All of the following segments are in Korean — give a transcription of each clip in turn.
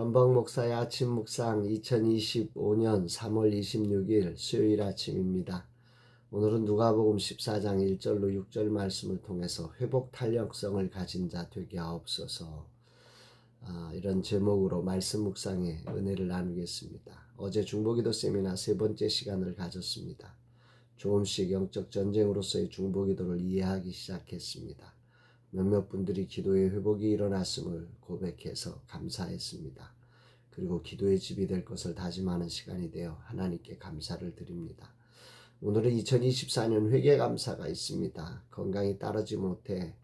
전방 목사의 아침 묵상 2025년 3월 26일 수요일 아침입니다. 오늘은 누가복음 14장 1절로 6절 말씀을 통해서 회복 탄력성을 가진 자 되게 하옵소서, 이런 제목으로 말씀 묵상의 은혜를 나누겠습니다. 어제 중보기도 세미나 세 번째 시간을 가졌습니다. 조금씩 영적 전쟁으로서의 중보기도를 이해하기 시작했습니다. 몇몇 분들이 기도의 회복이 일어났음을 고백해서 감사했습니다. 그리고 기도의 집이 될 것을 다짐하는 시간이 되어 하나님께 감사를 드립니다. 오늘은 2024년 회개감사가 있습니다. 건강이 따르지 못해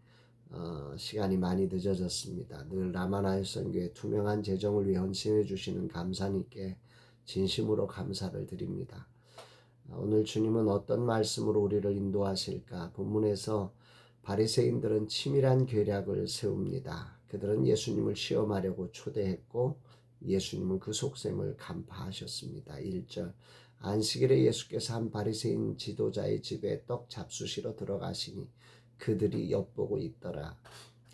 시간이 많이 늦어졌습니다. 늘 라마나의 선교에 투명한 재정을 위해 헌신해 주시는 감사님께 진심으로 감사를 드립니다. 오늘 주님은 어떤 말씀으로 우리를 인도하실까? 본문에서 바리새인들은 치밀한 계략을 세웁니다. 그들은 예수님을 시험하려고 초대했고 예수님은 그 속셈을 간파하셨습니다. 1절, 안식일에 예수께서 한 바리새인 지도자의 집에 떡 잡수시러 들어가시니 그들이 엿보고 있더라.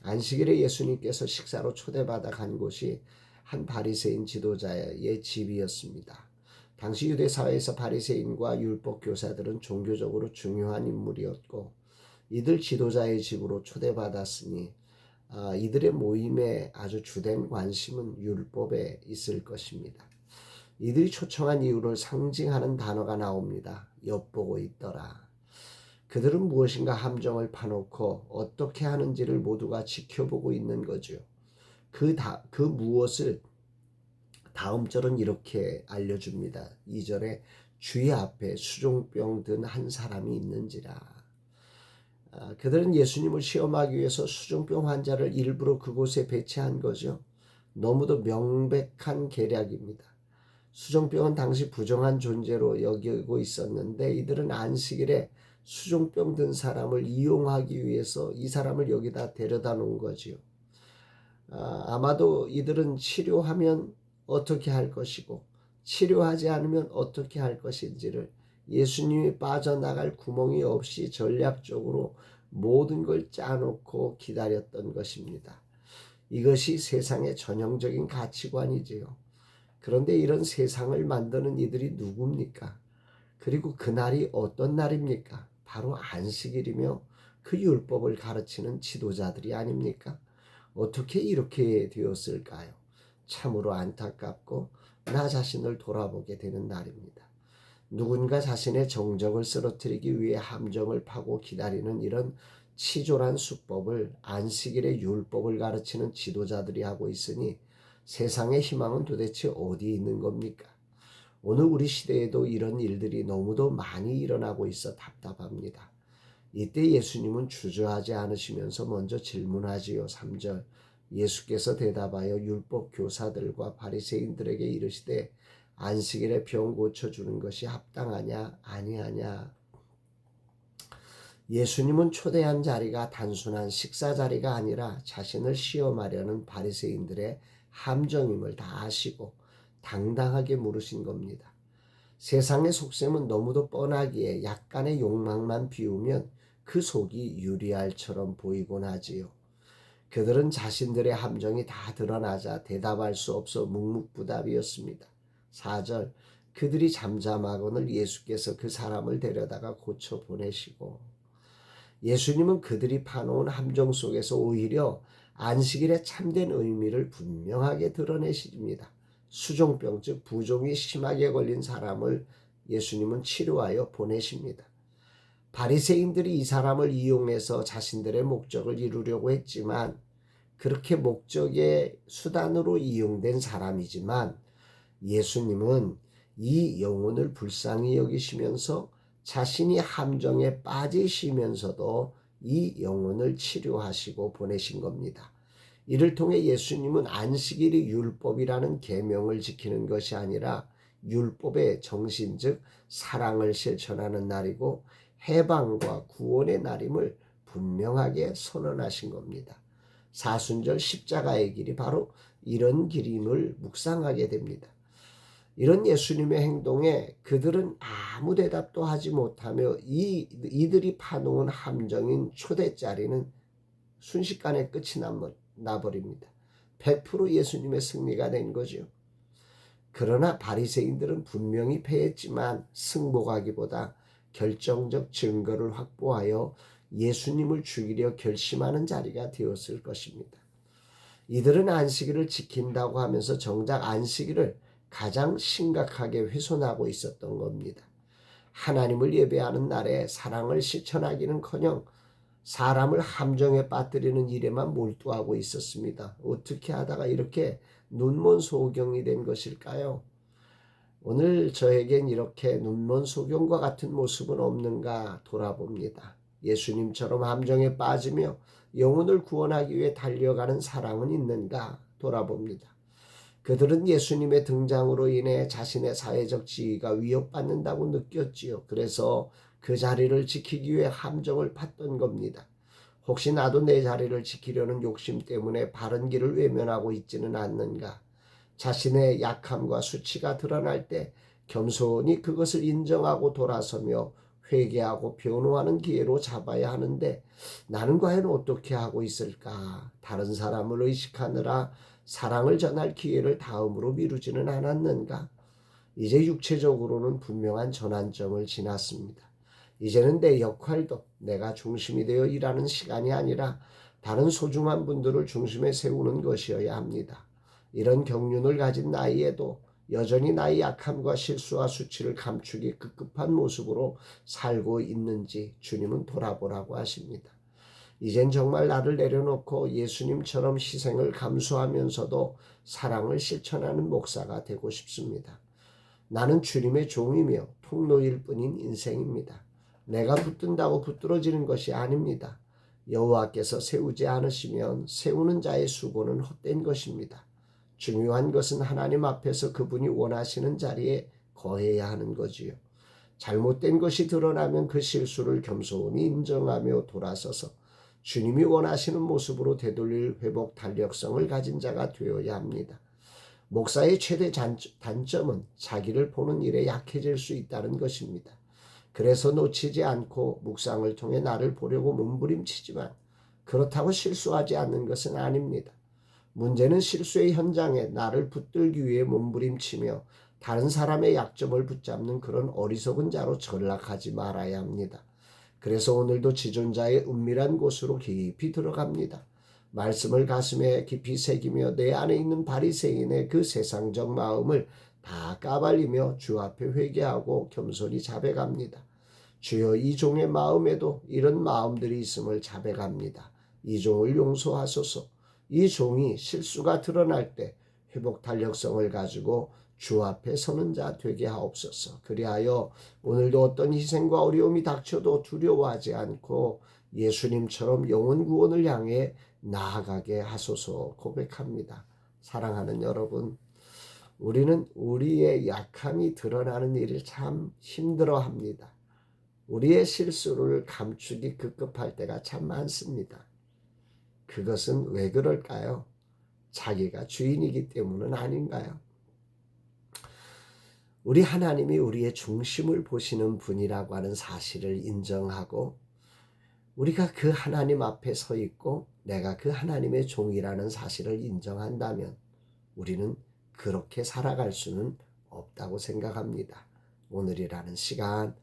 안식일에 예수님께서 식사로 초대받아 간 곳이 한 바리새인 지도자의 집이었습니다. 당시 유대 사회에서 바리새인과 율법 교사들은 종교적으로 중요한 인물이었고 이들 지도자의 집으로 초대받았으니 이들의 모임의 아주 주된 관심은 율법에 있을 것입니다. 이들이 초청한 이유를 상징하는 단어가 나옵니다. 엿보고 있더라. 그들은 무엇인가 함정을 파놓고 어떻게 하는지를 모두가 지켜보고 있는 거죠. 그 무엇을 다음 절은 이렇게 알려줍니다. 2절에 주의 앞에 수종병 든 한 사람이 있는지라. 그들은 예수님을 시험하기 위해서 수종병 환자를 일부러 그곳에 배치한 거죠. 너무도 명백한 계략입니다. 수종병은 당시 부정한 존재로 여기고 있었는데 이들은 안식일에 수종병 든 사람을 이용하기 위해서 이 사람을 여기다 데려다 놓은 거지요. 아마도 이들은 치료하면 어떻게 할 것이고 치료하지 않으면 어떻게 할 것인지를 예수님이 빠져나갈 구멍이 없이 전략적으로 모든 걸 짜놓고 기다렸던 것입니다. 이것이 세상의 전형적인 가치관이지요. 그런데 이런 세상을 만드는 이들이 누굽니까? 그리고 그날이 어떤 날입니까? 바로 안식일이며 그 율법을 가르치는 지도자들이 아닙니까? 어떻게 이렇게 되었을까요? 참으로 안타깝고 나 자신을 돌아보게 되는 날입니다. 누군가 자신의 정적을 쓰러뜨리기 위해 함정을 파고 기다리는 이런 치졸한 수법을 안식일의 율법을 가르치는 지도자들이 하고 있으니 세상의 희망은 도대체 어디에 있는 겁니까? 오늘 우리 시대에도 이런 일들이 너무도 많이 일어나고 있어 답답합니다. 이때 예수님은 주저하지 않으시면서 먼저 질문하지요. 3절, 예수께서 대답하여 율법 교사들과 바리새인들에게 이르시되 안식일에 병 고쳐주는 것이 합당하냐 아니하냐. 예수님은 초대한 자리가 단순한 식사 자리가 아니라 자신을 시험하려는 바리새인들의 함정임을 다 아시고 당당하게 물으신 겁니다. 세상의 속셈은 너무도 뻔하기에 약간의 욕망만 비우면 그 속이 유리알처럼 보이곤 하지요. 그들은 자신들의 함정이 다 드러나자 대답할 수 없어 묵묵부답이었습니다. 4절, 그들이 잠잠하거늘 예수께서 그 사람을 데려다가 고쳐 보내시고. 예수님은 그들이 파놓은 함정 속에서 오히려 안식일의 참된 의미를 분명하게 드러내십니다. 수종병, 즉 부종이 심하게 걸린 사람을 예수님은 치료하여 보내십니다. 바리새인들이 이 사람을 이용해서 자신들의 목적을 이루려고 했지만 그렇게 목적의 수단으로 이용된 사람이지만 예수님은 이 영혼을 불쌍히 여기시면서 자신이 함정에 빠지시면서도 이 영혼을 치료하시고 보내신 겁니다. 이를 통해 예수님은 안식일이 율법이라는 계명을 지키는 것이 아니라 율법의 정신, 즉 사랑을 실천하는 날이고 해방과 구원의 날임을 분명하게 선언하신 겁니다. 사순절 십자가의 길이 바로 이런 길임을 묵상하게 됩니다. 이런 예수님의 행동에 그들은 아무 대답도 하지 못하며 이들이 파놓은 함정인 초대자리는 순식간에 끝이 나버립니다. 100% 예수님의 승리가 된 거죠. 그러나 바리새인들은 분명히 패했지만 승복하기보다 결정적 증거를 확보하여 예수님을 죽이려 결심하는 자리가 되었을 것입니다. 이들은 안식일을 지킨다고 하면서 정작 안식일을 가장 심각하게 훼손하고 있었던 겁니다. 하나님을 예배하는 날에 사랑을 실천하기는커녕 사람을 함정에 빠뜨리는 일에만 몰두하고 있었습니다. 어떻게 하다가 이렇게 눈먼 소경이 된 것일까요? 오늘 저에겐 이렇게 눈먼 소경과 같은 모습은 없는가 돌아봅니다. 예수님처럼 함정에 빠지며 영혼을 구원하기 위해 달려가는 사랑은 있는가 돌아봅니다. 그들은 예수님의 등장으로 인해 자신의 사회적 지위가 위협받는다고 느꼈지요. 그래서 그 자리를 지키기 위해 함정을 팠던 겁니다. 혹시 나도 내 자리를 지키려는 욕심 때문에 바른 길을 외면하고 있지는 않는가? 자신의 약함과 수치가 드러날 때 겸손히 그것을 인정하고 돌아서며 회개하고 변호하는 기회로 잡아야 하는데 나는 과연 어떻게 하고 있을까? 다른 사람을 의식하느라 사랑을 전할 기회를 다음으로 미루지는 않았는가? 이제 육체적으로는 분명한 전환점을 지났습니다. 이제는 내 역할도 내가 중심이 되어 일하는 시간이 아니라 다른 소중한 분들을 중심에 세우는 것이어야 합니다. 이런 경륜을 가진 나이에도 여전히 나의 약함과 실수와 수치를 감추기 급급한 모습으로 살고 있는지 주님은 돌아보라고 하십니다. 이젠 정말 나를 내려놓고 예수님처럼 희생을 감수하면서도 사랑을 실천하는 목사가 되고 싶습니다. 나는 주님의 종이며 통로일 뿐인 인생입니다. 내가 붙든다고 붙들어지는 것이 아닙니다. 여호와께서 세우지 않으시면 세우는 자의 수고는 헛된 것입니다. 중요한 것은 하나님 앞에서 그분이 원하시는 자리에 거해야 하는 거지요. 잘못된 것이 드러나면 그 실수를 겸손히 인정하며 돌아서서 주님이 원하시는 모습으로 되돌릴 회복 탄력성을 가진 자가 되어야 합니다. 목사의 최대 단점은 자기를 보는 일에 약해질 수 있다는 것입니다. 그래서 놓치지 않고 묵상을 통해 나를 보려고 몸부림치지만 그렇다고 실수하지 않는 것은 아닙니다. 문제는 실수의 현장에 나를 붙들기 위해 몸부림치며 다른 사람의 약점을 붙잡는 그런 어리석은 자로 전락하지 말아야 합니다. 그래서 오늘도 지존자의 은밀한 곳으로 깊이 들어갑니다. 말씀을 가슴에 깊이 새기며 내 안에 있는 바리새인의 그 세상적 마음을 다 까발리며 주 앞에 회개하고 겸손히 자백합니다. 주여, 이 종의 마음에도 이런 마음들이 있음을 자백합니다. 이 종을 용서하소서. 이 종이 실수가 드러날 때 회복 탄력성을 가지고 주 앞에 서는 자 되게 하옵소서. 그리하여 오늘도 어떤 희생과 어려움이 닥쳐도 두려워하지 않고 예수님처럼 영혼 구원을 향해 나아가게 하소서 고백합니다. 사랑하는 여러분, 우리는 우리의 약함이 드러나는 일을 참 힘들어합니다. 우리의 실수를 감추기 급급할 때가 참 많습니다. 그것은 왜 그럴까요? 자기가 주인이기 때문은 아닌가요? 우리 하나님이 우리의 중심을 보시는 분이라고 하는 사실을 인정하고 우리가 그 하나님 앞에 서 있고 내가 그 하나님의 종이라는 사실을 인정한다면 우리는 그렇게 살아갈 수는 없다고 생각합니다. 오늘이라는 시간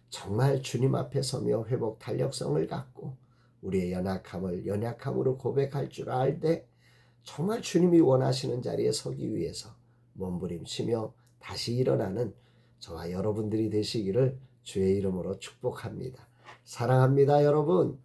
정말 주님 앞에 서며 회복 탄력성을 갖고 우리의 연약함을 연약함으로 고백할 줄 알 때 정말 주님이 원하시는 자리에 서기 위해서 몸부림치며 다시 일어나는 저와 여러분들이 되시기를 주의 이름으로 축복합니다. 사랑합니다, 여러분.